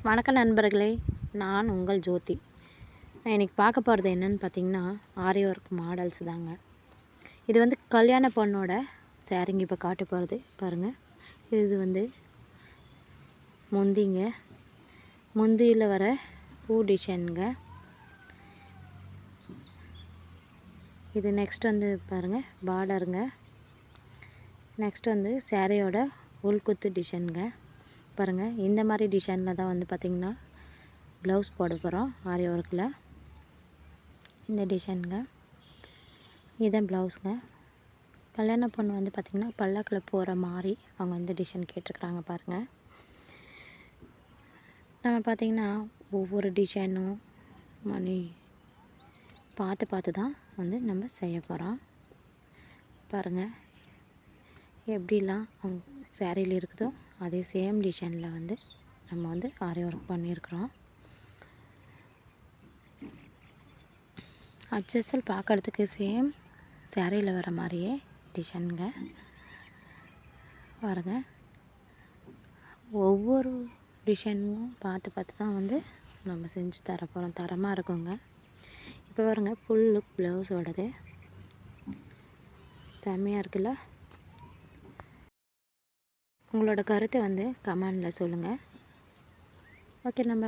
வணக்கம் நண்பர்களே, நான் உங்கள் ஜோதி. நான் இன்றைக்கி பார்க்க போகிறது என்னென்னு பார்த்தீங்கன்னா, ஆரி ஒர்க் மாடல்ஸ் தாங்க. இது வந்து கல்யாண பொண்ணோட சாரீங்க இப்போ காட்ட போகிறது பாருங்கள். இது வந்து முந்திங்க, முந்தியில் வர பூ டிசைனுங்க. இது நெக்ஸ்ட் வந்து பாருங்கள் பார்டருங்க. நெக்ஸ்ட் வந்து சாரியோட உள்குத்து டிசைனுங்க. பாருங்கள், இந்த மாதிரி டிசைனில் தான் வந்து பார்த்திங்கன்னா ப்ளவுஸ் போட போகிறோம் ஆரி ஒர்க்கில். இந்த டிசைனுங்க, இதுதான் ப்ளவுஸுங்க. கல்யாண பொண்ணு வந்து பார்த்திங்கன்னா பல்லக்கில் போகிற மாதிரி அவங்க வந்து டிசைன் கேட்டிருக்குறாங்க பாருங்கள். நம்ம பார்த்திங்கன்னா ஒவ்வொரு டிசைனும் மணி பார்த்து தான் வந்து நம்ம செய்ய போகிறோம். பாருங்கள், எப்படிலாம் அவங்க சேரீயில் இருக்குதோ அதே சேம் டிசைனில் வந்து நம்ம வந்து ஆரி ஒர்க் பண்ணியிருக்கிறோம். அச்சல் பார்க்குறதுக்கு சேம் சேரீயில் வர மாதிரியே டிசைனுங்க. பாருங்க, ஒவ்வொரு டிசைனும் பார்த்து தான் வந்து நம்ம செஞ்சு தரப்போகிறோம். தரமாக இருக்குங்க. இப்போ பாருங்கள், ஃபுல் லுக் ப்ளவுஸோடது செம்மையாக இருக்குல்ல. உங்களோட கருத்தை வந்து கமெண்டில் சொல்லுங்கள். ஓகே, நம்ம